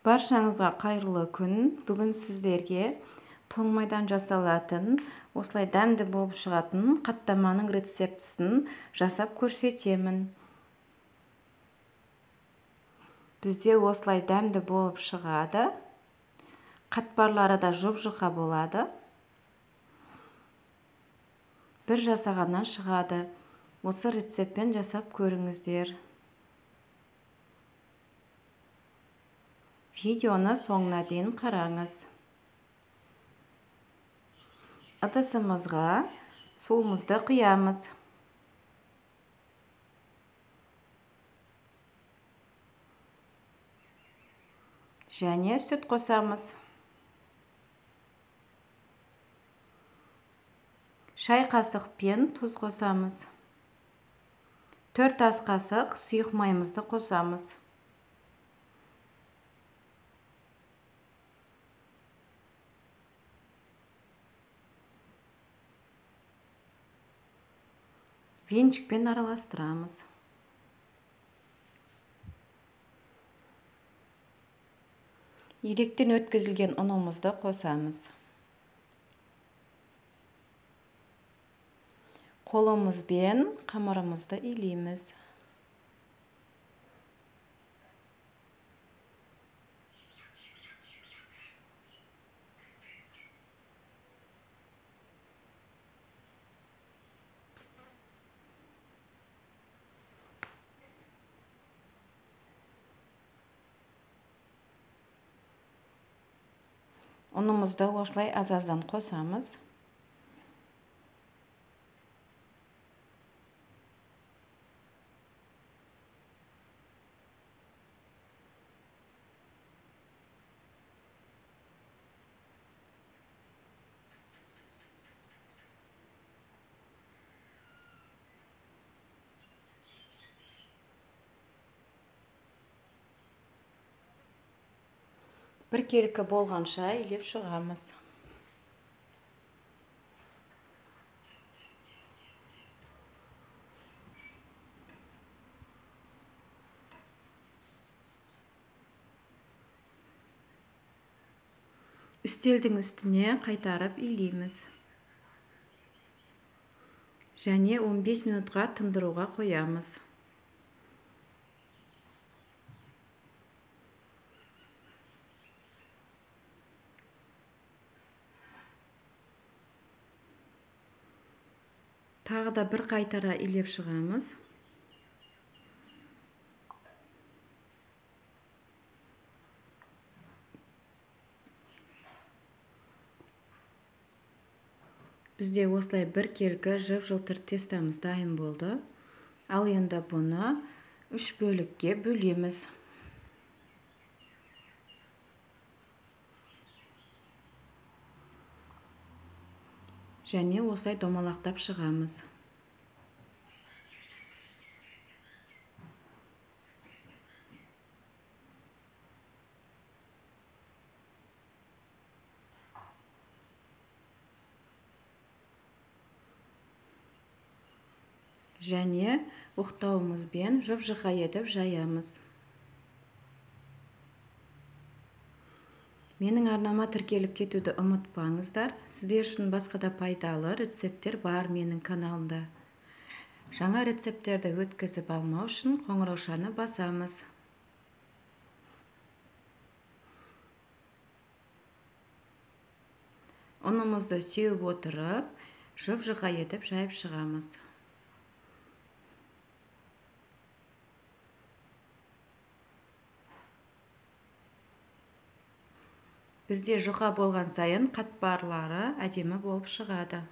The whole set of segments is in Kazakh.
Баршаңызға қайырлы күн. Бүгін сіздерге тоң майдан жасалатын, осылай дәмді болып шығатын қаттаманың рецептісін жасап көрсетемін. Бізде осылай дәмді болып шығады. Қатпарлары да жұп-жұқа болады. Бір жасағаннан шығады. Осы рецептпен жасап көріңіздер. Видеоны соңына дейін қараңыз. Ыдысымызға суымызды құямыз. Және сүт қосамыз. Шай қасықпен тұз қосамыз. 4 ас қасық сұйық майымызды қосамыз. Венчикпен араластырамыз. Електен өткізілген ұнымызды қосамыз. Қолымызбен қамырымызды илейміз. Ұнымызды осылай аз-аздан қосамыз. Бір келкі болғанша илеп шығамыз. Үстелдің үстіне қайтарып илейміз. Және 15 минутқа тындыруға қоямыз. Тағы да бір қайтара илеп шығамыз. Бізде осылай бір келкі жып-жылтыр тестамыз дайын болды. Ал енді бұны 3 бөлікке бөлеміз. Және осылай домалақтап шығамыз. Және оқтауымызбен жұп-жұқа етіп жаямыз. Менің арнама тіркеліп кетуді ұмытпаңыздар. Сіздер үшін басқа да пайдалы рецепттер бар менің каналымда. Жаңа рецепттерді өткізіп алмау үшін қоңыраушаны басамыз. Ұнымызды сеуіп отырып, жұп-жұқа етіп жайып шығамыз. Бізде жұқа болған сайын қатпарлары әдемі болып шығады.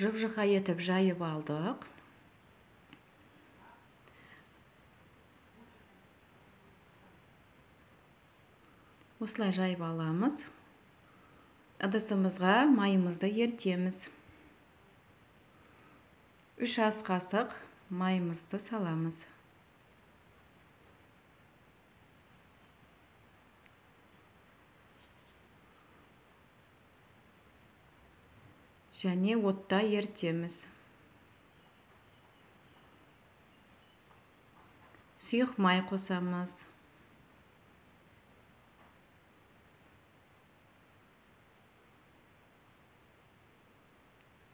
Жұп-жұқа етіп жайып алдық. Осылай жайып аламыз. Ыдысымызға майымызды ертеміз. 3 ас қасық майымызды саламыз. Және отта ертеміз. Сұйық май қосамыз.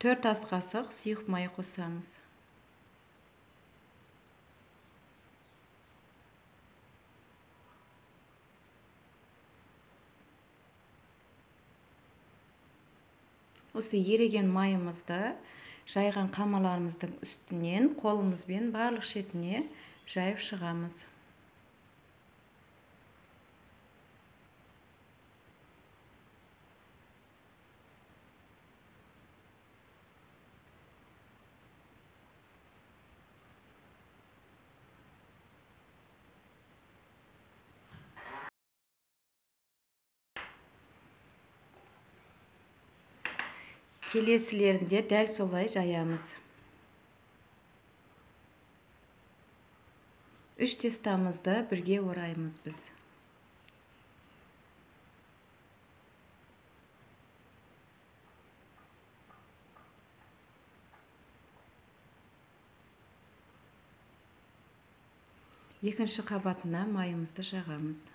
4 ас қасық сұйық май қосамыз. Осы еріген майымызды жайған қамаларымыздың үстінен қолымызбен барлық шетіне жайып шығамыз. Келесілерінде дәл солай жаямыз. 3 тестамызды бірге ораймыз біз. Екінші қабатына майымызды жағамыз.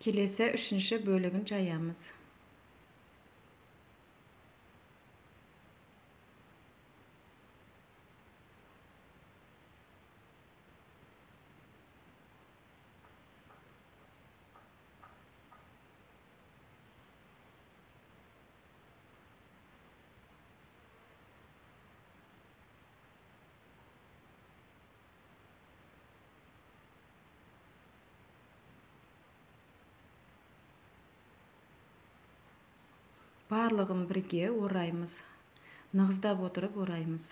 Келесі үшінші бөлігін жаямыз. Барлығын бірге ораймыз. Нығыздап отырып ораймыз.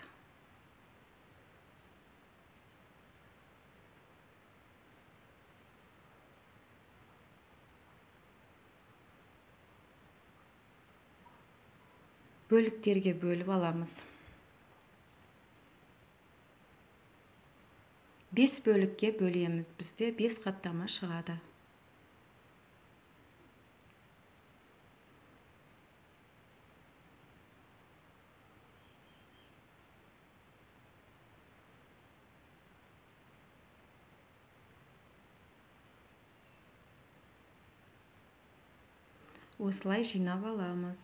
Бөліктерге бөліп аламыз. 5 бөлікке бөлеміз. Бізде 5 қаттама шығады. Осылай жинап аламыз.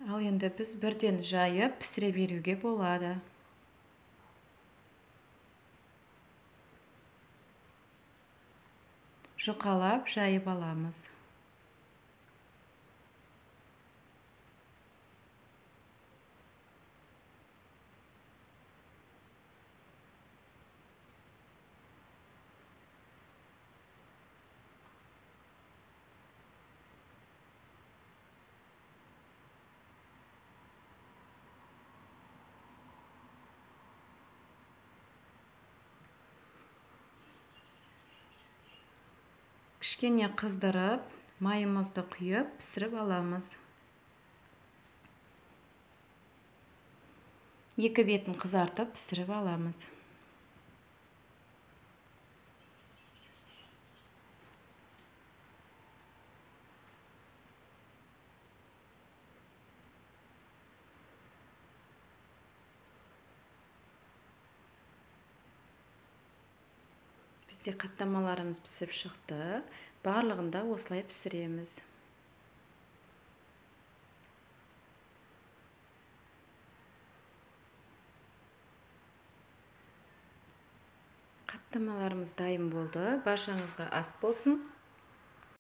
Ал енді біз бірден жайып пісіре беруге болады. Жұқалап жайып аламыз. Кішкене қыздырып, майымызды құйып, пісіріп аламыз. Екі бетін қызартып, пісіріп аламыз. Бізде қаттамаларымыз пісіп шықты. Барлығында осылай пісіреміз. Қаттамаларымыз дайын болды. Баршаңызға ас болсын.